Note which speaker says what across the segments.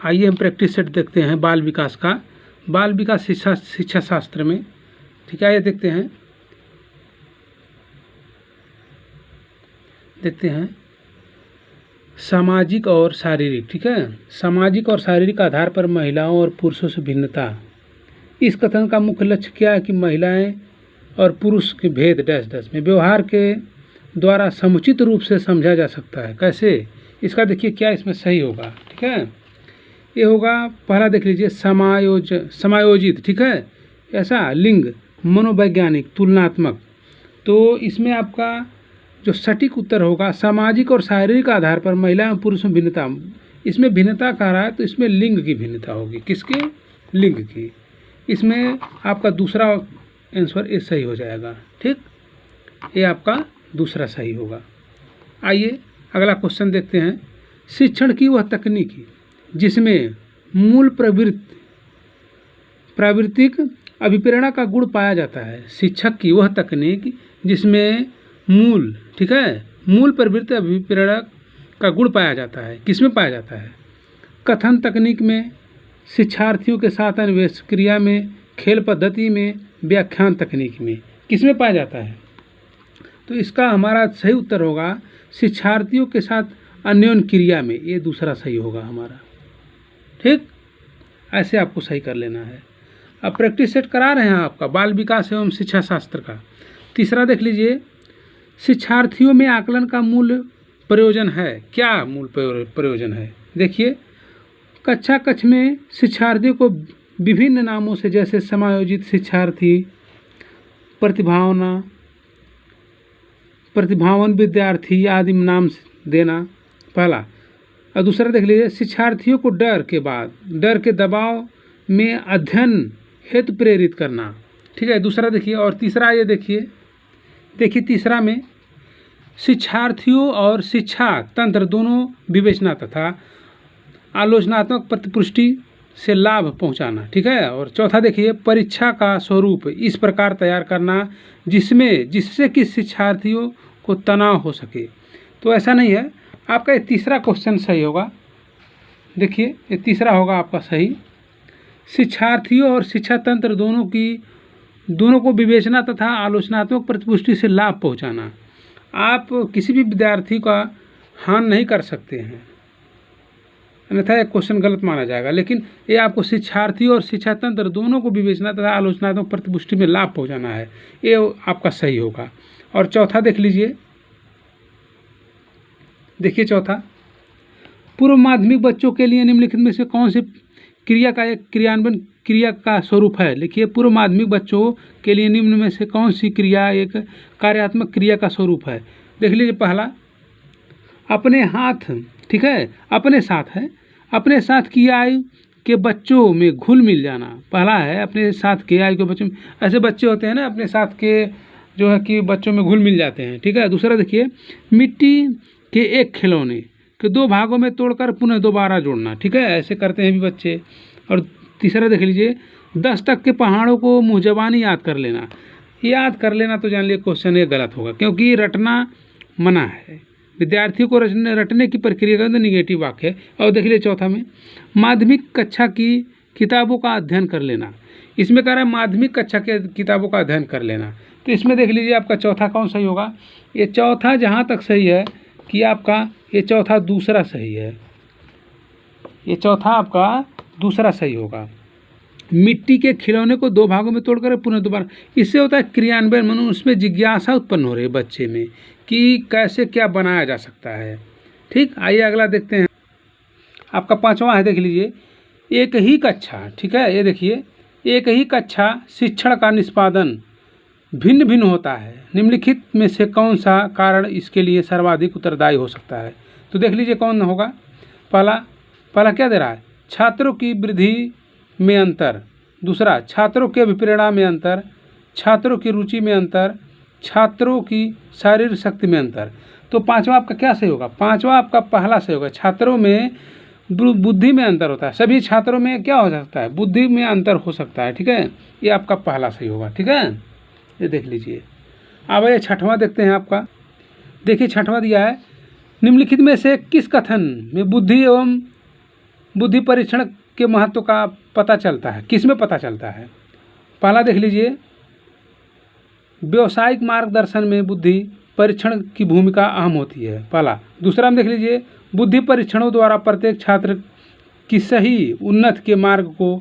Speaker 1: आइए हम practice set देखते हैं बाल विकास का, बाल विकास शिक्षा शास्त्र में। ठीक है, आइए देखते हैं सामाजिक और शारीरिक। ठीक है, सामाजिक और शारीरिक आधार पर महिलाओं और पुरुषों से भिन्नता। इस कथन का मुख्य लक्ष्य क्या है कि महिलाएं और पुरुष के भेद डैश डैश में व्यवहार के द्वारा समुचित रूप से समझा जा सकता है। कैसे, इसका देखिए क्या इसमें सही होगा। ठीक है, ये होगा पहला देख लीजिए समायोजित। ठीक है, ऐसा लिंग मनोवैज्ञानिक तुलनात्मक। तो इसमें आपका जो सटीक उत्तर होगा सामाजिक और शारीरिक आधार पर महिला और पुरुष में भिन्नता। इसमें भिन्नता कह रहा है तो इसमें लिंग की भिन्नता होगी। किसकी? लिंग की। इसमें आपका दूसरा आंसर ये सही हो जाएगा। ठीक, ये आपका दूसरा सही होगा। आइए अगला क्वेश्चन देखते हैं। शिक्षण की वह तकनीकी जिसमें मूल प्राकृतिक अभिप्रेरणा का गुण पाया जाता है। शिक्षक की वह तकनीक जिसमें मूल, ठीक है, मूल प्रवृत्ति अभिप्रेरणा का गुण पाया जाता है। किसमें पाया जाता है? कथन तकनीक में, शिक्षार्थियों के साथ अन्वेष क्रिया में, खेल पद्धति में, व्याख्यान तकनीक में। किसमें पाया जाता है? तो इसका हमारा सही उत्तर होगा शिक्षार्थियों के साथ अन्योन्य क्रिया में। ये दूसरा सही होगा हमारा। ठीक, ऐसे आपको सही कर लेना है। अब प्रैक्टिस सेट करा रहे हैं आपका बाल विकास एवं शिक्षा शास्त्र का। तीसरा देख लीजिए, शिक्षार्थियों में आकलन का मूल प्रयोजन है। क्या मूल प्रयोजन है? देखिए, कक्षा में शिक्षार्थियों को विभिन्न नामों से, जैसे समायोजित शिक्षार्थी, प्रतिभावान विद्यार्थी आदि नाम देना, पहला। और दूसरा देख लीजिए, शिक्षार्थियों को डर के दबाव में अध्ययन हेतु प्रेरित करना। ठीक है, दूसरा देखिए। और तीसरा ये देखिए तीसरा में शिक्षार्थियों और शिक्षा तंत्र दोनों विवेचना तथा आलोचनात्मक प्रतिपुष्टि से लाभ पहुंचाना। ठीक है, और चौथा देखिए, परीक्षा का स्वरूप इस प्रकार तैयार करना जिससे कि शिक्षार्थियों को तनाव हो सके। तो ऐसा नहीं है, आपका ये तीसरा क्वेश्चन सही होगा। देखिए, ये तीसरा होगा आपका सही। शिक्षार्थियों और शिक्षा तंत्र दोनों को विवेचना तथा आलोचनात्मक प्रतिपुष्टि से लाभ पहुंचाना। आप किसी भी विद्यार्थी का हानि नहीं कर सकते हैं, अन्यथा एक क्वेश्चन गलत माना जाएगा। लेकिन ये आपको शिक्षार्थी और शिक्षा तंत्र दोनों को विवेचना तथा आलोचनात्मक प्रतिपुष्टि में लाभ पहुंचाना है, ये आपका सही होगा। और चौथा देख लीजिए, देखिए चौथा, पूर्व माध्यमिक बच्चों के लिए निम्नलिखित में से कौन सी क्रिया का एक क्रियान्वयन क्रिया का स्वरूप है? लिखिए, पूर्व माध्यमिक बच्चों के लिए निम्न में से कौन सी क्रिया एक कार्यात्मक क्रिया का स्वरूप है? देख लीजिए, पहला अपने हाथ, ठीक है, अपने साथ की आयु के बच्चों में घुल मिल जाना। पहला है अपने साथ के आयु के बच्चों में। ऐसे बच्चे होते हैं ना, अपने साथ के जो है कि बच्चों में घुल मिल जाते हैं। ठीक है, दूसरा देखिए, मिट्टी के एक खिलौने के दो भागों में तोड़कर पुनः दोबारा जोड़ना। ठीक है, ऐसे करते हैं भी बच्चे। और तीसरा देख लीजिए, 10 तक के पहाड़ों को मुँहज़बानी याद कर लेना। तो जान लिए क्वेश्चन ये गलत होगा, क्योंकि रटना मना है। विद्यार्थियों को रटने की प्रक्रिया का निगेटिव वाक्य है। और देख लीजिए चौथा में, माध्यमिक कक्षा की किताबों का अध्ययन कर लेना। इसमें कह रहा है माध्यमिक कक्षा के किताबों का अध्ययन कर लेना। तो इसमें देख लीजिए आपका चौथा कौन सही होगा? ये चौथा जहाँ तक सही है कि आपका ये चौथा दूसरा सही है। ये चौथा आपका दूसरा सही होगा। मिट्टी के खिलौने को दो भागों में तोड़कर पुनः दोबारा, इससे होता है क्रियान्वयन। मनो उसमें जिज्ञासा उत्पन्न हो रही है बच्चे में कि कैसे क्या बनाया जा सकता है। ठीक, आइए अगला देखते हैं। आपका पांचवा है, देख लीजिए, एक ही कक्षा। ठीक है, ये देखिए, एक ही कक्षा शिक्षण का निष्पादन भिन्न भिन्न होता है। निम्नलिखित में से कौन सा कारण इसके लिए सर्वाधिक उत्तरदायी हो सकता है? तो देख लीजिए कौन होगा। पहला क्या दे रहा है? छात्रों की वृद्धि में अंतर। दूसरा, छात्रों के अभिप्रेरणा में अंतर, छात्रों की रुचि में अंतर, छात्रों की शारीरिक शक्ति में अंतर। तो पांचवा आपका क्या सही होगा? पांचवा आपका पहला सही होगा। छात्रों में बुद्धि में अंतर होता है। सभी छात्रों में क्या हो सकता है? बुद्धि में अंतर हो सकता है। ठीक है, ये आपका पहला सही होगा। ठीक है, ये देख लीजिए। अब ये छठवां देखते हैं आपका। देखिए छठवां दिया है, निम्नलिखित में से किस कथन में बुद्धि एवं बुद्धि परीक्षण के महत्व का पता चलता है? किस में पता चलता है? पहला देख लीजिए, व्यावसायिक मार्गदर्शन में बुद्धि परीक्षण की भूमिका अहम होती है, पहला। दूसरा में देख लीजिए, बुद्धि परीक्षणों द्वारा प्रत्येक छात्र की सही उन्नति के मार्ग को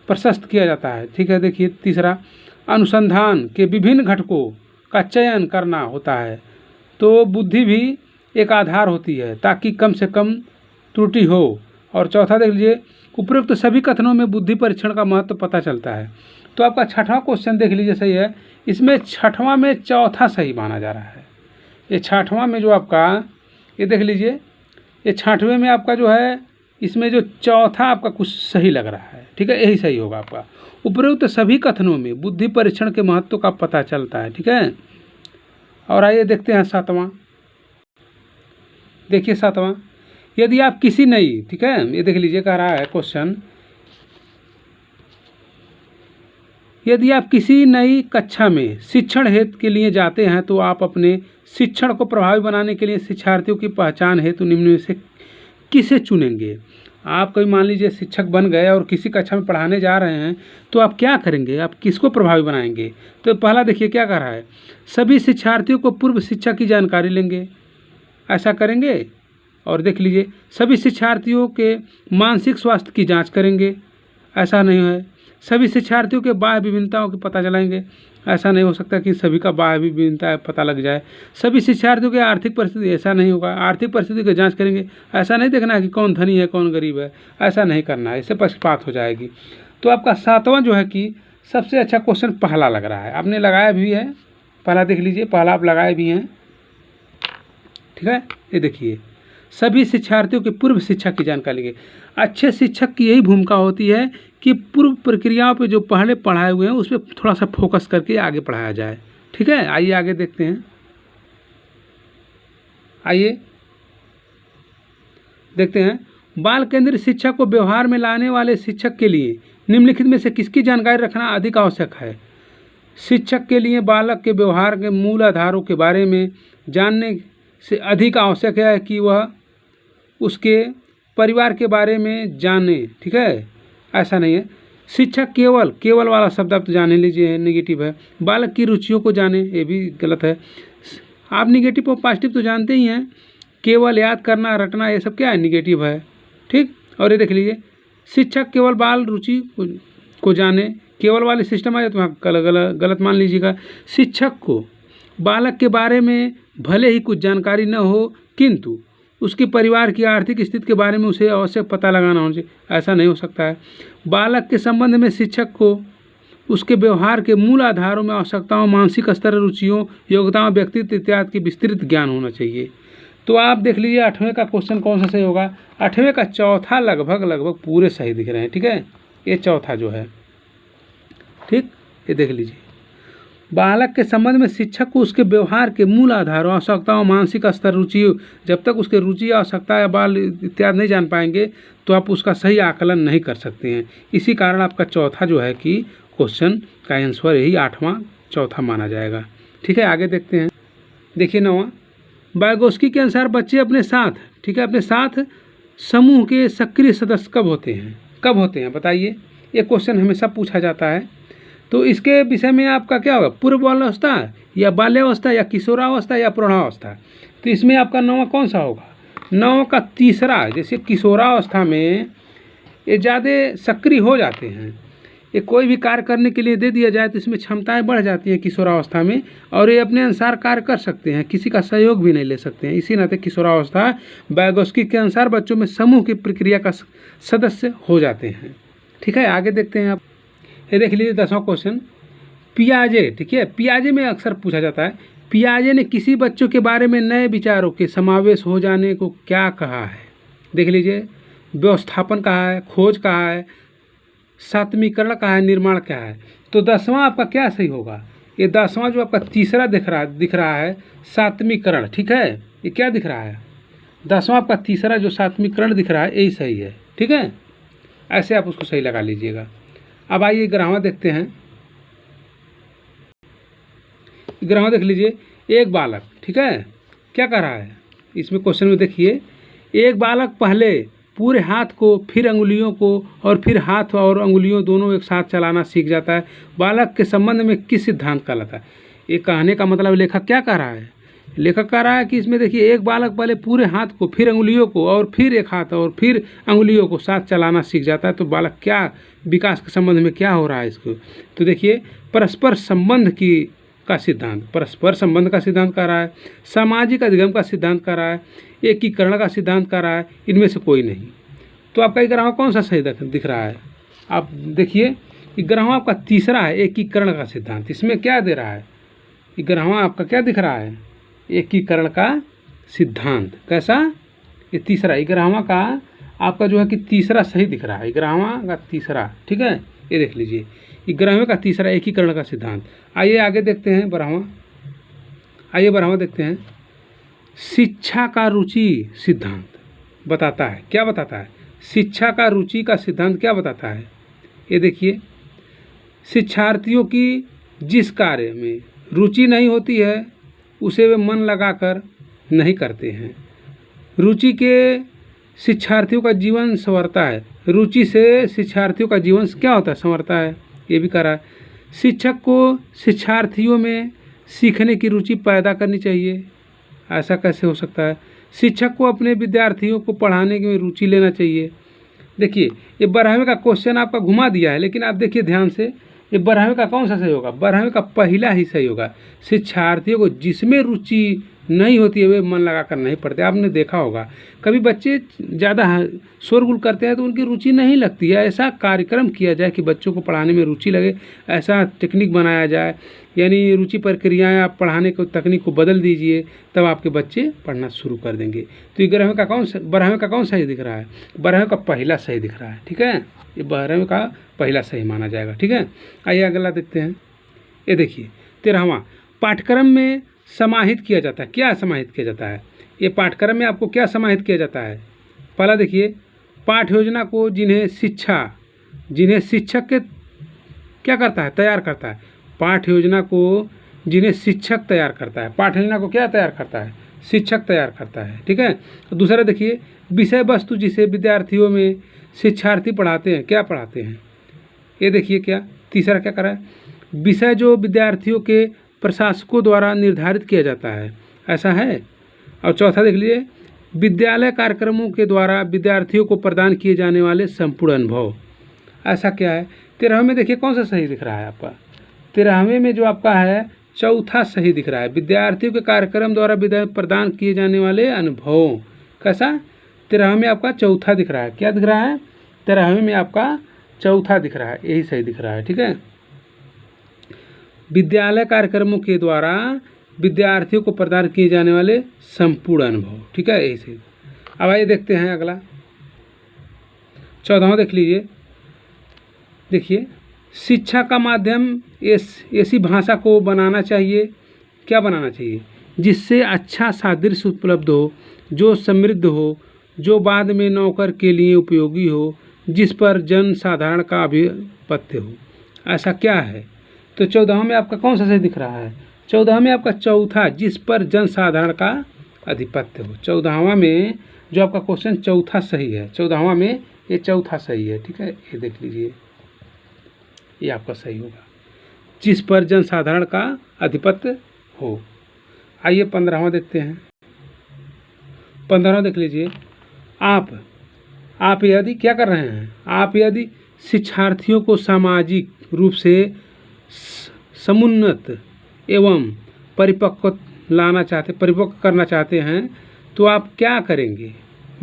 Speaker 1: प्रशस्त किया जाता है, ठीक है। देखिए तीसरा, अनुसंधान के विभिन्न घटकों का चयन करना होता है, तो बुद्धि भी एक आधार होती है ताकि कम से कम त्रुटि हो। और चौथा देख लीजिए, उपरोक्त सभी कथनों में बुद्धि परीक्षण का महत्व पता चलता है। तो आपका छठवां क्वेश्चन देख लीजिए, सही है। इसमें छठवां में चौथा सही माना जा रहा है। ये छठवां में जो आपका, ये देख लीजिए, ये छठवें में आपका जो है, इसमें जो चौथा आपका कुछ सही लग रहा है, ठीक है, यही सही होगा आपका। उपरोक्त सभी कथनों में बुद्धि परीक्षण के महत्व का पता चलता है, ठीक है। और आइए देखते हैं सातवां। देखिए सातवां, यदि आप किसी नई, ठीक है, ये देख लीजिए, कह रहा है क्वेश्चन, यदि आप किसी नई कक्षा में शिक्षण हेतु के लिए जाते हैं तो आप अपने शिक्षण को प्रभावी बनाने के लिए शिक्षार्थियों की पहचान हेतु निम्न में से किसे चुनेंगे? आप कोई मान लीजिए शिक्षक बन गए और किसी कक्षा में पढ़ाने जा रहे हैं, तो आप क्या करेंगे? आप किसको प्रभावी बनाएंगे? तो पहला देखिए क्या कह रहा है, सभी शिक्षार्थियों को पूर्व शिक्षा की जानकारी लेंगे, ऐसा करेंगे। और देख लीजिए, सभी शिक्षार्थियों के मानसिक स्वास्थ्य की जांच करेंगे, ऐसा नहीं है। सभी शिक्षार्थियों के बाह्य विभिन्नताओं की पता चलाएंगे, ऐसा नहीं हो सकता कि सभी का बाह्य विभिन्नता पता लग जाए। सभी शिक्षार्थियों की आर्थिक परिस्थिति, ऐसा नहीं होगा। आर्थिक परिस्थिति की जांच करेंगे, ऐसा नहीं देखना है कि कौन धनी है कौन गरीब है, ऐसा नहीं करना है, इससे पक्षपात हो जाएगी। तो आपका सातवां जो है कि सबसे अच्छा क्वेश्चन पहला लग रहा है, आपने लगाया भी है, पहला देख लीजिए, पहला आप लगाए भी हैं, ठीक है। ये देखिए, सभी शिक्षार्थियों की पूर्व शिक्षा की जानकारी लेंगे। अच्छे शिक्षक की यही भूमिका होती है कि पूर्व प्रक्रियाओं पे जो पहले पढ़ाए हुए हैं उस पर थोड़ा सा फोकस करके आगे पढ़ाया जाए, ठीक है। आइए आगे देखते हैं। आइए देखते हैं, बाल केंद्रित शिक्षा को व्यवहार में लाने वाले शिक्षक के लिए निम्नलिखित में से किसकी जानकारी रखना अधिक आवश्यक है? शिक्षक के लिए बालक के व्यवहार के मूल आधारों के बारे में जानने से अधिक आवश्यक है कि वह उसके परिवार के बारे में जाने, ठीक है, ऐसा नहीं है। शिक्षक केवल वाला शब्द आप तो जाने लीजिए, नेगेटिव है। बालक की रुचियों को जाने, ये भी गलत है। आप नेगेटिव और पॉजिटिव तो जानते ही हैं, केवल याद करना रटना ये सब क्या है, नेगेटिव है, ठीक। और ये देख लीजिए, शिक्षक केवल बाल रुचि को जाने, केवल वाले सिस्टम आ जाए तो वहाँ गलत मान लीजिएगा। शिक्षक को बालक के बारे में भले ही कुछ जानकारी न हो, किंतु उसके परिवार की आर्थिक स्थिति के बारे में उसे आवश्यक पता लगाना होना चाहिए, ऐसा नहीं हो सकता है। बालक के संबंध में शिक्षक को उसके व्यवहार के मूल आधारों में आवश्यकताओं, मानसिक स्तर, रुचियों, योग्यताओं, व्यक्तित्व इत्यादि की विस्तृत ज्ञान होना चाहिए। तो आप देख लीजिए 8वें का क्वेश्चन कौन सा सही होगा। 8वें का चौथा लगभग पूरे सही दिख रहे हैं, ठीक है। ये चौथा जो है, ठीक, ये देख लीजिए, बालक के संबंध में शिक्षक को उसके व्यवहार के मूल आधारों, आवश्यकताओं, मानसिक स्तर, रुचि, जब तक उसके रुचि, आवश्यकता या बाल इत्यादि नहीं जान पाएंगे तो आप उसका सही आकलन नहीं कर सकते हैं। इसी कारण आपका चौथा जो है कि क्वेश्चन का आंसर यही 8वां चौथा माना जाएगा, ठीक है। आगे देखते हैं। देखिए 9वां, वाइगोस्की के अनुसार बच्चे अपने साथ, ठीक है, अपने साथ समूह के सक्रिय सदस्य कब होते हैं बताइए। ये क्वेश्चन हमेशा पूछा जाता है। तो इसके विषय में आपका क्या होगा, पूर्व बाल्यावस्था या बाल्यावस्था या किशोरावस्था या प्रौढ़ावस्था। तो इसमें आपका 9वां कौन सा होगा? 9 का तीसरा। जैसे किशोरावस्था में ये ज़्यादा सक्रिय हो जाते हैं, ये कोई भी कार्य करने के लिए दे दिया जाए तो इसमें क्षमताएं बढ़ जाती हैं किशोरावस्था में, और ये अपने अनुसार कार्य कर सकते हैं, किसी का सहयोग भी नहीं ले सकते हैं। इसी नाते किशोरावस्था वाइगोस्की के अनुसार बच्चों में समूह की प्रक्रिया का सदस्य हो जाते हैं, ठीक है। आगे देखते हैं आप। ये देख लीजिए 10वां क्वेश्चन, पियाजे, ठीक है, पियाजे में अक्सर पूछा जाता है, पियाजे ने किसी बच्चों के बारे में नए विचारों के समावेश हो जाने को क्या कहा है? देख लीजिए, व्यवस्थापन कहा है, खोज कहा है, सात्मीकरण कहा है, निर्माण क्या है। तो 10वां आपका क्या सही होगा? ये 10वां जो आपका तीसरा दिख रहा है, सात्मीकरण, ठीक है। ये क्या दिख रहा है? 10वां आपका तीसरा जो सात्मीकरण दिख रहा है यही सही है, ठीक है। ऐसे आप उसको सही लगा लीजिएगा। अब आइए 11वां देखते हैं। 11वां देख लीजिए, एक बालक, ठीक है, क्या कह रहा है इसमें क्वेश्चन में देखिए, एक बालक पहले पूरे हाथ को, फिर अंगुलियों को और फिर हाथ और अंगुलियों दोनों एक साथ चलाना सीख जाता है। बालक के संबंध में किस सिद्धांत कहलाता है? ये कहने का मतलब लेखक क्या कह रहा है? लेखक कह रहा है कि इसमें देखिए, एक बालक पहले पूरे हाथ को, फिर अंगुलियों को और फिर एक हाथ और फिर अंगुलियों को साथ चलाना सीख जाता है। तो बालक क्या विकास के संबंध में क्या हो रहा है इसको? तो देखिए, परस्पर संबंध का सिद्धांत, परस्पर संबंध का सिद्धांत कह रहा है, सामाजिक अधिगम का सिद्धांत कह रहा है, एकीकरण का सिद्धांत कह रहा है। इनमें से कोई नहीं। तो आपका ग्राम कौन सा सही दिख रहा है? आप देखिए, ग्राम आपका तीसरा है, एकीकरण का सिद्धांत। इसमें क्या दे रहा है? ग्राम आपका क्या दिख रहा है? एकीकरण का सिद्धांत। कैसा? ये तीसरा ग्राम का आपका जो है कि तीसरा सही दिख रहा है। ग्राम का तीसरा, ठीक है, ये देख लीजिए, ग्राम का तीसरा एकीकरण का सिद्धांत। आइए आगे देखते हैं बढ़ावा। आइए बढ़ावा देखते हैं। शिक्षा का रुचि सिद्धांत बताता है। क्या बताता है? शिक्षा का रुचि का सिद्धांत क्या बताता है? ये देखिए, शिक्षार्थियों की जिस कार्य में रुचि नहीं होती है उसे वे मन लगाकर नहीं करते हैं। रुचि के शिक्षार्थियों का जीवन संवरता है। रुचि से शिक्षार्थियों का जीवन क्या होता है? संवरता है। ये भी कह रहा है। शिक्षक को शिक्षार्थियों में सीखने की रुचि पैदा करनी चाहिए। ऐसा कैसे हो सकता है? शिक्षक को अपने विद्यार्थियों को पढ़ाने में रुचि लेना चाहिए। देखिए, ये 12वें का क्वेश्चन आपका घुमा दिया है, लेकिन आप देखिए ध्यान से, ये 12वें का कौन सा सही होगा? 12वें का पहला ही सही होगा। शिक्षार्थियों को जिसमें रुचि नहीं होती है वे मन लगाकर नहीं पढ़ते। आपने देखा होगा कभी बच्चे ज़्यादा शोरगुल करते हैं तो उनकी रुचि नहीं लगती है। ऐसा कार्यक्रम किया जाए कि बच्चों को पढ़ाने में रुचि लगे, ऐसा टेक्निक बनाया जाए, यानी रुचि प्रक्रियाएँ आप पढ़ाने को तकनीक को बदल दीजिए, तब आपके बच्चे पढ़ना शुरू कर देंगे। तो ये 12वें का कौन सही दिख रहा है? 12वें का पहला सही दिख रहा है, ठीक है, ये 12वें का पहला सही माना जाएगा, ठीक है। आइए अगला देखते हैं। ये देखिए, 13वां पाठ्यक्रम में समाहित किया जाता है। क्या समाहित किया जाता है? ये पाठ्यक्रम में आपको क्या समाहित किया जाता है? पहला देखिए, पाठ्य योजना को जिन्हें शिक्षक के क्या करता है? तैयार करता है। पाठ्य योजना को जिन्हें शिक्षक तैयार करता है। पाठ्य योजना को क्या तैयार करता है? शिक्षक तैयार करता है, ठीक है। तो दूसरा देखिए, विषय वस्तु जिसे विद्यार्थियों में शिक्षार्थी पढ़ाते हैं। क्या पढ़ाते हैं? ये देखिए, क्या तीसरा क्या करा है? विषय जो विद्यार्थियों के प्रशासकों द्वारा निर्धारित किया जाता है। ऐसा है। और चौथा देख लीजिए, विद्यालय कार्यक्रमों के द्वारा विद्यार्थियों को प्रदान किए जाने वाले संपूर्ण अनुभव। ऐसा क्या है? 13वें में देखिए कौन सा सही दिख रहा है आपका? 13वें में जो आपका है चौथा सही दिख रहा है। विद्यार्थियों के कार्यक्रम द्वारा प्रदान किए जाने वाले अनुभव। कैसा? 13वें में आपका चौथा दिख रहा है। क्या दिख रहा है? 13वें में आपका चौथा दिख रहा है, यही सही दिख रहा है, ठीक है। विद्यालय कार्यक्रमों के द्वारा विद्यार्थियों को प्रदान किए जाने वाले संपूर्ण अनुभव, ठीक है, यही सही। अब आइए देखते हैं अगला 14वां देख लीजिए। देखिए, शिक्षा का माध्यम ऐसी भाषा को बनाना चाहिए। क्या बनाना चाहिए? जिससे अच्छा सादृश्य उपलब्ध हो, जो समृद्ध हो, जो बाद में नौकर के लिए उपयोगी हो, जिस पर जन साधारण का आधिपत्य हो। ऐसा क्या है? तो 14वां में आपका कौन सा सही दिख रहा है? 14वां में आपका चौथा, जिस पर जन साधारण का आधिपत्य हो। 14वां में जो आपका क्वेश्चन चौथा सही है। 14वां में ये चौथा सही है, ठीक है, ये देख लीजिए, ये आपका सही होगा, जिस पर जन साधारण का आधिपत्य हो। आइए 15वां देखते हैं। 15वां देख लीजिए। आप यदि क्या कर रहे हैं? आप यदि शिक्षार्थियों को सामाजिक रूप से समुन्नत एवं परिपक्व करना चाहते हैं तो आप क्या करेंगे?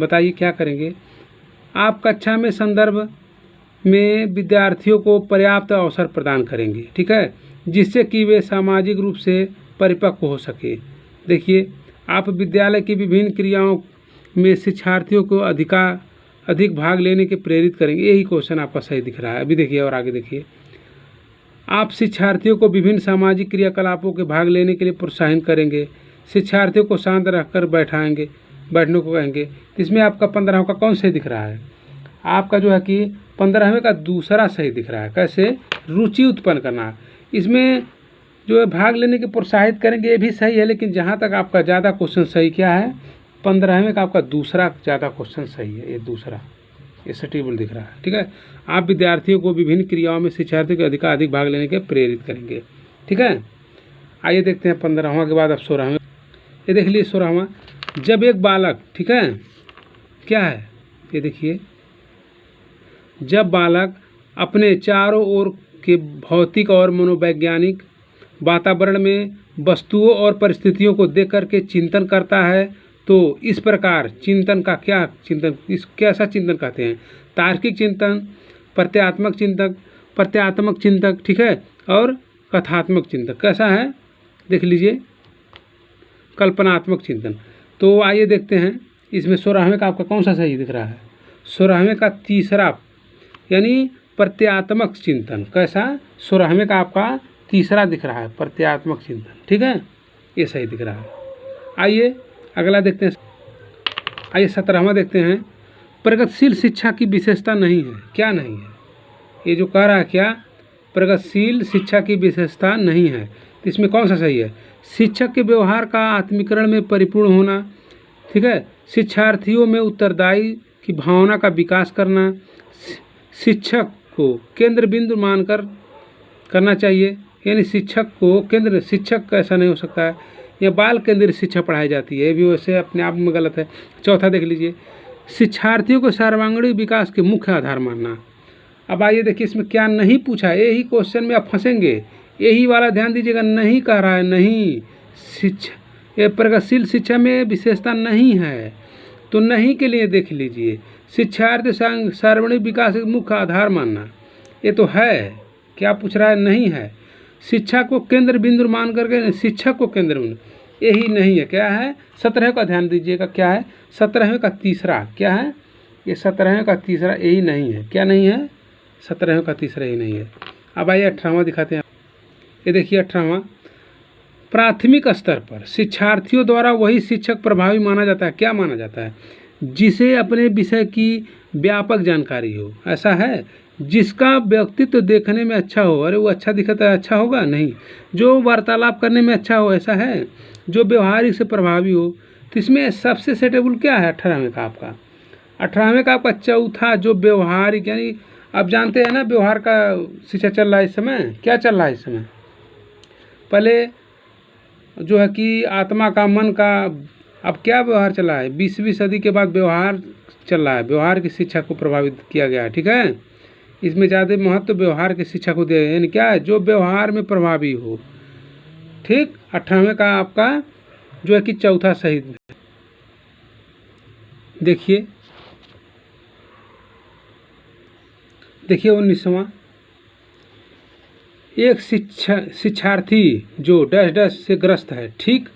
Speaker 1: बताइए क्या करेंगे? आप कक्षा में संदर्भ में विद्यार्थियों को पर्याप्त अवसर प्रदान करेंगे, ठीक है, जिससे कि वे सामाजिक रूप से परिपक्व हो सके। देखिए, आप विद्यालय की विभिन्न क्रियाओं में शिक्षार्थियों को अधिक भाग लेने के प्रेरित करेंगे। यही क्वेश्चन आपका सही दिख रहा है। अभी देखिए और आगे देखिए, आप शिक्षार्थियों को विभिन्न सामाजिक क्रियाकलापों के भाग लेने के लिए प्रोत्साहित करेंगे। शिक्षार्थियों को शांत रखकर बैठने को कहेंगे। इसमें आपका 15वां का कौन सही दिख रहा है? आपका जो है कि 15वें का दूसरा सही दिख रहा है। कैसे? रुचि उत्पन्न करना। इसमें जो है भाग लेने के प्रोत्साहित करेंगे, ये भी सही है, लेकिन जहाँ तक आपका ज़्यादा क्वेश्चन सही क्या है? 15वें का आपका दूसरा ज़्यादा क्वेश्चन सही है, ये दूसरा, ये सटीक दिख रहा है। ठीक है, आप विद्यार्थियों को विभिन्न क्रियाओं में शिक्षार्थियों को अधिकाधिक भाग लेने के प्रेरित करेंगे। ठीक है, आइए देखते हैं 15वां के बाद अब 16वें। ये देख लीजिए 16वां, जब एक बालक, ठीक है, क्या है ये देखिए, जब बालक अपने चारों ओर के भौतिक और मनोवैज्ञानिक वातावरण में वस्तुओं और परिस्थितियों को देख करके चिंतन करता है तो इस प्रकार चिंतन का क्या चिंतन, इस कैसा चिंतन कहते हैं? तार्किक चिंतन, प्रत्यात्मक चिंतक, ठीक है, और कथात्मक चिंतन। कैसा है देख लीजिए, कल्पनात्मक चिंतन। तो आइए देखते हैं इसमें 16वें का आपका कौन सा सही दिख रहा है? 16वें का तीसरा, यानी प्रत्यात्मक चिंतन। कैसा? 16वें का आपका तीसरा दिख रहा है, प्रत्यात्मक चिंतन। ठीक है, ये सही दिख रहा है। आइए अगला देखते हैं, आइए 17वां देखते हैं, प्रगतिशील शिक्षा की विशेषता नहीं है। क्या नहीं है? ये जो कह रहा है क्या, प्रगतिशील शिक्षा की विशेषता नहीं है, तो इसमें कौन सा सही है? शिक्षक के व्यवहार का आत्मीकरण में परिपूर्ण होना, ठीक है, शिक्षार्थियों में उत्तरदायी की भावना का विकास करना, शिक्षक को केंद्र बिंदु मानकर करना चाहिए, यानी शिक्षक को केंद्र, शिक्षक ऐसा नहीं हो सकता है, यह बाल केंद्रित शिक्षा पढ़ाई जाती है, ये भी वैसे अपने आप में गलत है। चौथा देख लीजिए, शिक्षार्थियों को सर्वांगीण विकास के मुख्य आधार मानना। अब आइए देखिए इसमें क्या नहीं पूछा है, यही क्वेश्चन में आप फंसेंगे, यही वाला ध्यान दीजिएगा, नहीं कह रहा है, नहीं, शिक्षा, ये प्रगतिशील शिक्षा में विशेषता नहीं है, तो नहीं के लिए देख लीजिए, शिक्षार्थी सर्वांगीण विकास के मुख्य आधार मानना, ये तो है, क्या पूछ रहा है? नहीं है। शिक्षा को केंद्र बिंदु मान करके, शिक्षक को केंद्र बिंदु, यही नहीं है। क्या है? 17वें का ध्यान दीजिएगा, क्या है? 17वें का तीसरा, क्या है ये? 17वें का तीसरा यही नहीं है। क्या नहीं है? 17वें का तीसरा यही नहीं है। अब आइए 18वां दिखाते हैं। ये देखिए 18वां, प्राथमिक स्तर पर शिक्षार्थियों द्वारा वही शिक्षक प्रभावी माना जाता है। क्या माना जाता है? जिसे अपने विषय की व्यापक जानकारी हो। ऐसा है? जिसका व्यक्तित्व देखने में अच्छा हो। अरे वो अच्छा दिखता है, अच्छा होगा? नहीं। जो वार्तालाप करने में अच्छा हो, ऐसा है? जो व्यवहारिक से प्रभावी हो। तो इसमें सबसे सेटेबल क्या है 18वें का आपका? 18वें का आपका चौथा, जो व्यवहारिक, यानी आप जानते हैं ना व्यवहार का शिक्षा चल रहा है इस समय। क्या चल रहा है इस समय? पहले जो है कि आत्मा का, मन का, अब क्या व्यवहार चला है? 20वीं सदी के बाद व्यवहार चल रहा है, व्यवहार की शिक्षा को प्रभावित किया गया है। ठीक है, इसमें ज़्यादा महत्व व्यवहार की शिक्षा को दिया है, यानी क्या है? जो व्यवहार में प्रभावी हो। ठीक, 18वें का आपका जो है कि चौथा सही। देखिए 19वां, एक शिक्षार्थी जो डैश डैश से ग्रस्त है, ठीक,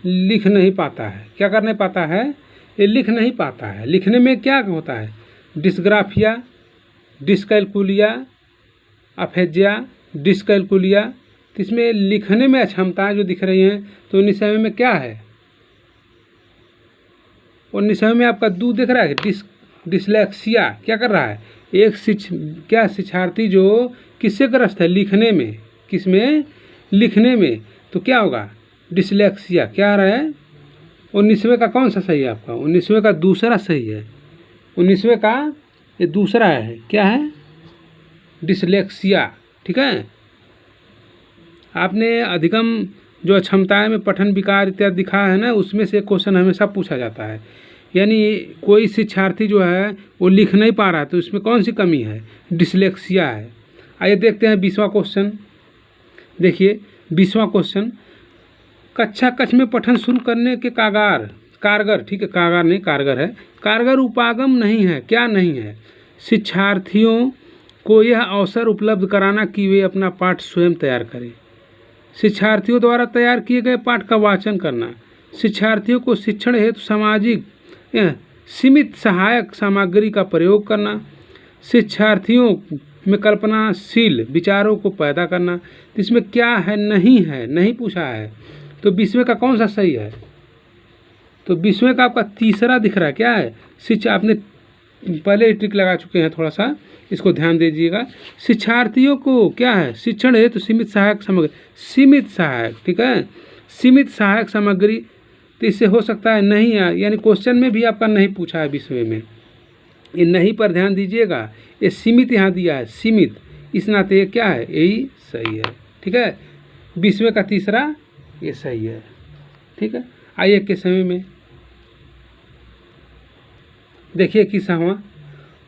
Speaker 1: लिख नहीं पाता है। क्या कर नहीं पाता है? ये लिख नहीं पाता है। लिखने में क्या होता है? Dysgraphia, dyscalculia, aphasia, dyscalculia. तो इसमें लिखने में अक्षमताएं जो दिख रही हैं, तो 19वें में क्या है? 19वें में आपका दूध दिख रहा है, डिसलेक्सिया। क्या कर रहा है? एक शिक्षार्थी जो किससे ग्रस्त है? लिखने में। किसमें? लिखने में। तो क्या होगा? डिसलेक्सिया। क्या आ रहा है? 19वें का कौन सा सही है आपका? 19वें का दूसरा सही है। 19वें का ये दूसरा है। क्या है? डिसलेक्सिया। ठीक है, आपने अधिगम जो क्षमताएं में पठन विकार इत्यादि दिखा है ना, उसमें से क्वेश्चन हमेशा पूछा जाता है। यानी कोई शिक्षार्थी जो है वो लिख नहीं पा रहा है, तो इसमें कौन सी कमी है? डिसलेक्सिया है। आइए देखते हैं 20वां क्वेश्चन। देखिए 20वां क्वेश्चन, कक्षा कक्ष में पठन शुरू करने के कारगर, ठीक है, कारगर नहीं, कारगर है, कारगर उपागम नहीं है। क्या नहीं है? शिक्षार्थियों को यह अवसर उपलब्ध कराना कि वे अपना पाठ स्वयं तैयार करें, शिक्षार्थियों द्वारा तैयार किए गए पाठ का वाचन करना, शिक्षार्थियों को शिक्षण हेतु सामाजिक सीमित सहायक सामग्री का प्रयोग करना, शिक्षार्थियों में कल्पनाशील विचारों को पैदा करना। तो इसमें क्या है? नहीं है, नहीं पूछा है। तो 20वें का कौन सा सही है? तो 20वें का आपका तीसरा दिख रहा है। क्या है? शिक्षा, आपने पहले ट्रिक लगा चुके हैं, थोड़ा सा इसको ध्यान दीजिएगा। शिक्षार्थियों को क्या है? शिक्षण हेतु सीमित सहायक सामग्री, सीमित सहायक, ठीक है, सीमित सहायक सामग्री तो इससे हो सकता है नहीं, यानी क्वेश्चन में भी आपका नहीं पूछा है 20वें में। ये नहीं पर ध्यान दीजिएगा, ये सीमित यहाँ दिया है, सीमित, इस नाते ये क्या है, यही सही है। ठीक है, 20वें का तीसरा ये सही है। ठीक है, आइए के समय में देखिए 21वां,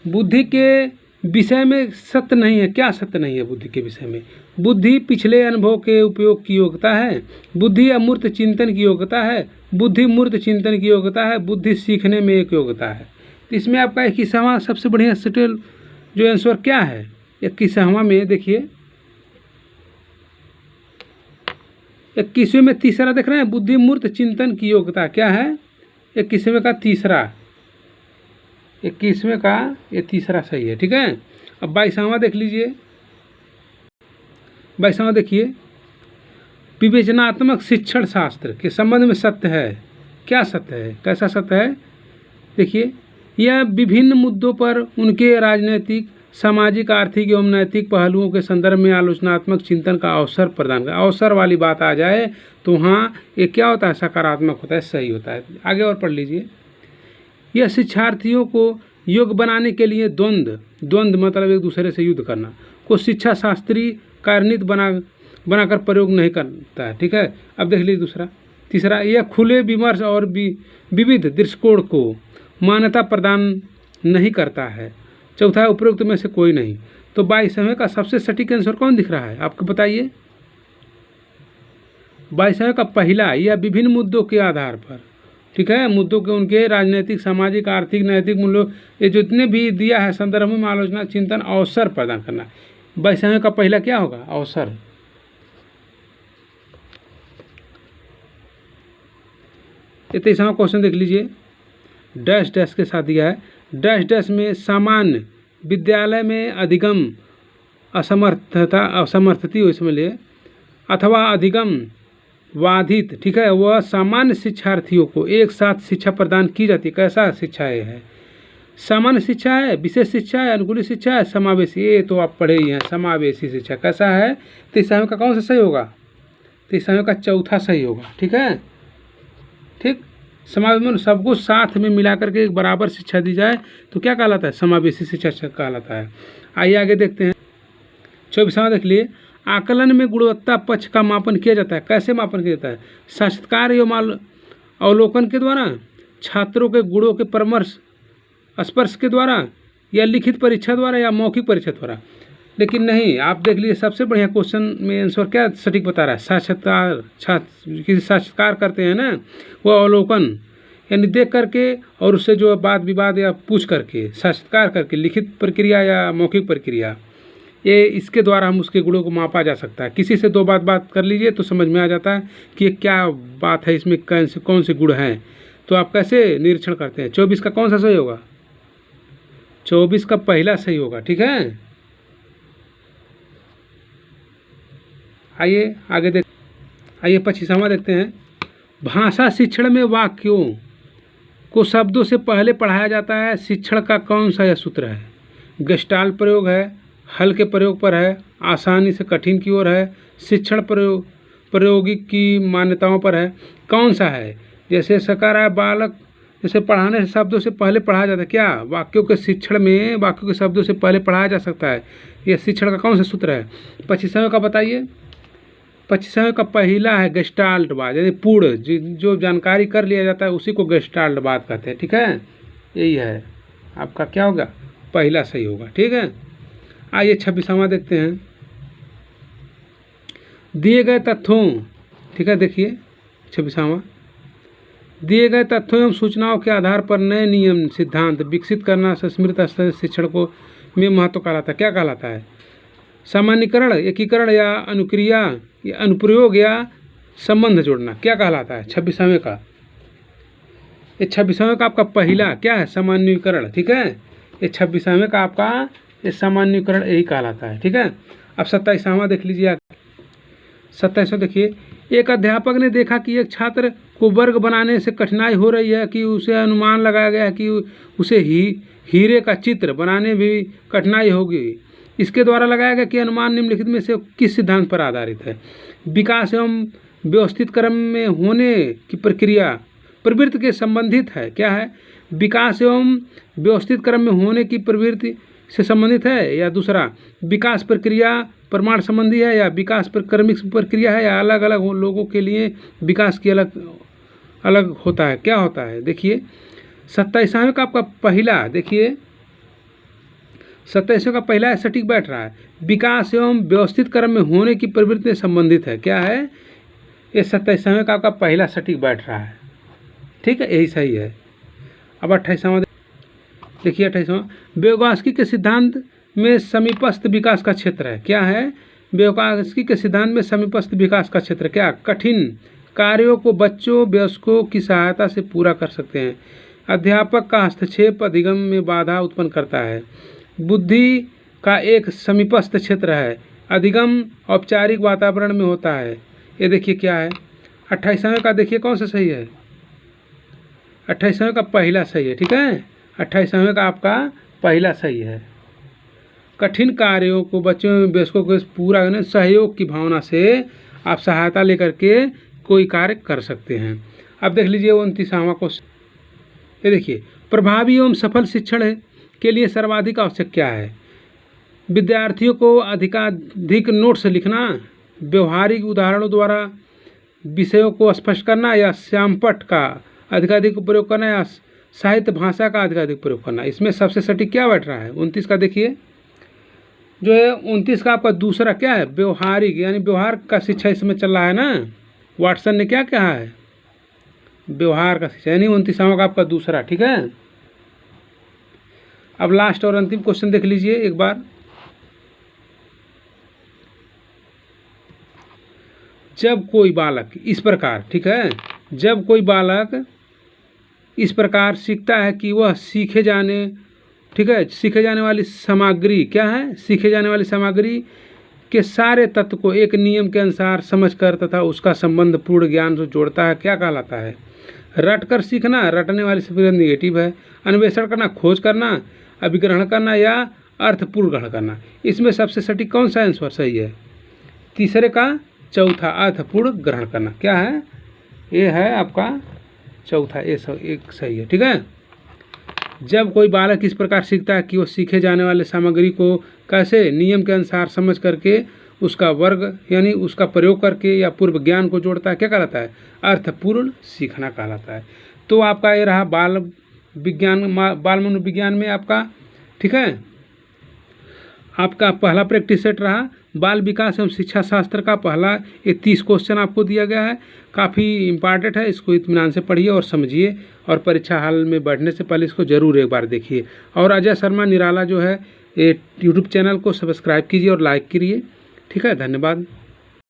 Speaker 1: बुद्धि के विषय में सत्य नहीं है। क्या सत्य नहीं है बुद्धि के विषय में? बुद्धि पिछले अनुभव के उपयोग की योग्यता है, बुद्धि अमूर्त चिंतन की योग्यता है, बुद्धि मूर्त चिंतन की योग्यता है, बुद्धि सीखने में एक योग्यता है। तो इसमें आपका 21वां सबसे बढ़िया सेटल जो आंसर क्या है 21वां में, देखिए 21वें में तीसरा देख रहे हैं, बुद्धि मूर्त चिंतन की योग्यता क्या है? 21वें का तीसरा, 21वें का ये तीसरा सही है। ठीक है, अब 22वां देख लीजिए, 22वां देखिए, विवेचनात्मक शिक्षण शास्त्र के संबंध में सत्य है। क्या सत्य है, कैसा सत्य है? देखिए, यह विभिन्न मुद्दों पर उनके राजनीतिक, सामाजिक, आर्थिक एवं नैतिक पहलुओं के संदर्भ में आलोचनात्मक चिंतन का अवसर प्रदान कर। अवसर वाली बात आ जाए तो वहाँ ये क्या होता है, सकारात्मक होता है, सही होता है। आगे और पढ़ लीजिए, यह शिक्षार्थियों को योग्य बनाने के लिए द्वंद्व मतलब एक दूसरे से युद्ध करना को शिक्षा शास्त्री कार्यनीति बनाकर प्रयोग नहीं करता है। ठीक है, अब देख लीजिए तीसरा, यह खुले विमर्श और विविध दृष्टिकोण को मान्यता प्रदान नहीं करता है। चौथा है, उपरोक्त में से कोई नहीं। तो 22वें का सबसे सटीक आंसर कौन दिख रहा है आपको बताइए? 22वें का पहला, यह विभिन्न मुद्दों के आधार पर, ठीक है, मुद्दों के उनके राजनीतिक, सामाजिक, आर्थिक, नैतिक मूल्यों, ये जितने भी दिया है संदर्भ में आलोचना चिंतन अवसर प्रदान करना। 22वें का पहला क्या होगा? अवसर। ये 23वां क्वेश्चन देख लीजिए, डैश डैश के साथ दिया है, डैश डैश में सामान्य विद्यालय में अधिगम असमर्थती हो इसमें लिए अथवा अधिगम बाधित, ठीक है, वह सामान्य शिक्षार्थियों को एक साथ शिक्षा प्रदान की जाती है। कैसा शिक्षा है? सामान्य शिक्षा है, विशेष शिक्षा है, अनुकूलित शिक्षा है, समावेशी। ये तो आप पढ़े ही हैं, समावेशी शिक्षा कैसा है? 23वें का कौन सा सही होगा? 23वें का चौथा सही होगा। ठीक है, ठीक, समावेश सबको साथ में मिलाकर के एक बराबर शिक्षा दी जाए तो क्या कहलाता है? समावेशी शिक्षा कहलाता है। आइए आगे देखते हैं, 24वां देख लिए, आकलन में गुणवत्ता पक्ष का मापन किया जाता है। कैसे मापन किया जाता है? साक्षात्कार एवं अवलोकन के द्वारा, छात्रों के गुणों के परामर्श स्पर्श के द्वारा, या लिखित परीक्षा द्वारा, या मौखिक परीक्षा द्वारा। लेकिन नहीं, आप देख लीजिए सबसे बढ़िया क्वेश्चन में आंसर क्या सटीक बता रहा है? साक्षात्कार, किसी साक्षात्कार करते हैं ना, वो अवलोकन यानी देख करके और उससे जो वाद विवाद या पूछ करके, साक्षात्कार करके, लिखित प्रक्रिया या मौखिक प्रक्रिया, ये इसके द्वारा हम उसके गुणों को मापा जा सकता है। किसी से दो बात कर लीजिए तो समझ में आ जाता है कि क्या बात है, इसमें कौन से गुण हैं। तो आप कैसे निरीक्षण करते हैं? 24 का कौन सा सही होगा? 24 का पहला सही होगा। ठीक है, आइए आगे आइए 25वां देखते हैं, भाषा शिक्षण में वाक्यों को शब्दों से पहले पढ़ाया जाता है। शिक्षण का कौन सा यह सूत्र है? गेस्टाल्ट प्रयोग है, हल के प्रयोग पर है, आसानी से कठिन की ओर है, शिक्षण प्रायोगिक की मान्यताओं पर है, कौन सा है? जैसे सकार बालक, जैसे पढ़ाने से शब्दों से पहले पढ़ाया जाता है। क्या वाक्यों के शिक्षण में वाक्यों के शब्दों से पहले पढ़ाया जा सकता है? यह शिक्षण का कौन सा सूत्र है? 25वें का बताइए। 25वें का पहला है गेस्टाल्टवाद, यानी पूर्ण जो जानकारी कर लिया जाता है उसी को गेस्टाल्टवाद कहते हैं। ठीक है, यही है आपका क्या होगा? पहला सही होगा। ठीक है, आइए 26वां देखते हैं, दिए गए तथ्यों, ठीक है, देखिए 26वां, दिए गए तथ्यों एवं सूचनाओं के आधार पर नए नियम सिद्धांत विकसित करना संस्मृत स्तर शिक्षण को में महत्व कहलाता है। क्या कहलाता है? सामान्यीकरण, एकीकरण या अनुक्रिया या अनुप्रयोग या संबंध जोड़ना क्या कहलाता है? 26वें का, ये 26वें का आपका पहला क्या है? सामान्यीकरण। ठीक है, ये 26वें का आपका ये सामान्यीकरण यही कहलाता है। ठीक है, अब 27वां देख लीजिए। 27वां देखिए, एक अध्यापक ने देखा कि एक छात्र को वर्ग बनाने से कठिनाई हो रही है, कि उसे अनुमान लगाया गया है कि उसे हीरे का चित्र बनाने भी कठिनाई होगी। इसके द्वारा लगाया गया कि अनुमान निम्नलिखित में से किस सिद्धांत पर आधारित है? विकास एवं व्यवस्थित क्रम में होने की प्रक्रिया प्रवृत्ति के संबंधित है। क्या है? विकास एवं व्यवस्थित क्रम में होने की प्रवृत्ति से संबंधित है, या दूसरा विकास प्रक्रिया प्रमाण संबंधी है, या विकास क्रमिक प्रक्रिया है, या अलग अलग लोगों के लिए विकास की अलग अलग होता है। क्या होता है? देखिए 27वां का आपका पहला, देखिए 27वां का पहला सटीक बैठ रहा है, विकास एवं व्यवस्थित क्रम में होने की प्रवृत्ति से संबंधित है। क्या है? ये 27वां का आपका पहला सटीक बैठ रहा है। ठीक है, यही सही है। अब 28वां देखिए, 28वां व्योगास्की के सिद्धांत में समीपस्थ विकास का क्षेत्र है। क्या है? व्योगास्की के सिद्धांत में समीपस्थ विकास का क्षेत्र क्या? कठिन कार्यों को बच्चों वयस्कों की सहायता से पूरा कर सकते हैं। अध्यापक का हस्तक्षेप अधिगम में बाधा उत्पन्न करता है। बुद्धि का एक समीपस्थ क्षेत्र है। अधिगम औपचारिक वातावरण में होता है। ये देखिए क्या है? 28वां का देखिए कौन सा सही है? 28वां का पहला सही है। ठीक है, 28वां का आपका पहला सही है। कठिन कार्यों को बच्चों वयस्कों को पूरा करने सहयोग की भावना से आप सहायता लेकर के कोई कार्य कर सकते हैं। अब देख लीजिए 29वां क्वेश्चन। ये देखिए, प्रभावी एवं सफल शिक्षण के लिए सर्वाधिक आवश्यक क्या है? विद्यार्थियों को अधिकाधिक नोट्स लिखना, व्यवहारिक उदाहरणों द्वारा विषयों को स्पष्ट करना, या श्यामपट्ट का अधिकाधिक उपयोग करना, या साहित्य भाषा का अधिकाधिक प्रयोग करना। इसमें सबसे सटीक क्या बैठ रहा है? 29 का देखिए जो है, 29 का आपका दूसरा क्या है? व्यवहारिक, यानी व्यवहार का शिक्षा इसमें चल रहा है ना। वाटसन ने क्या कहा है? व्यवहार का शिक्षा, यानी 29वां का आपका दूसरा। ठीक है, अब लास्ट और अंतिम क्वेश्चन देख लीजिए एक बार। जब कोई बालक इस प्रकार, ठीक है, जब कोई बालक इस प्रकार सीखता है कि वह सीखे जाने, ठीक है, सीखे जाने वाली सामग्री क्या है? सीखे जाने वाली सामग्री के सारे तत्व को एक नियम के अनुसार समझकर तथा उसका संबंध पूर्ण ज्ञान से जोड़ता है, क्या कहलाता है? रट कर सीखना, रटने वाली शब्द निगेटिव है। अन्वेषण करना, खोज करना, अभिग्रहण करना, या अर्थपूर्ण ग्रहण करना। इसमें सबसे सटीक कौन सा आंसर सही है? तीसरे का चौथा, अर्थपूर्ण ग्रहण करना। क्या है? ये है आपका चौथा, ये एक सही है। ठीक है, जब कोई बालक इस प्रकार सीखता है कि वो सीखे जाने वाले सामग्री को कैसे नियम के अनुसार समझ करके उसका वर्ग यानी उसका प्रयोग करके या पूर्व ज्ञान को जोड़ता है, क्या कहलाता है? अर्थपूर्ण सीखना कहलाता है। तो आपका ये रहा बाल विज्ञान, बाल मनोविज्ञान में आपका, ठीक है, आपका पहला प्रैक्टिस सेट रहा बाल विकास एवं शिक्षा शास्त्र का पहला। ये 30 क्वेश्चन आपको दिया गया है, काफ़ी इम्पॉर्टेंट है। इसको इत्मीनान से पढ़िए और समझिए, और परीक्षा हाल में बैठने से पहले इसको ज़रूर एक बार देखिए। और अजय शर्मा निराला जो है ये यूट्यूब चैनल को सब्सक्राइब कीजिए और लाइक करिए। ठीक है, धन्यवाद।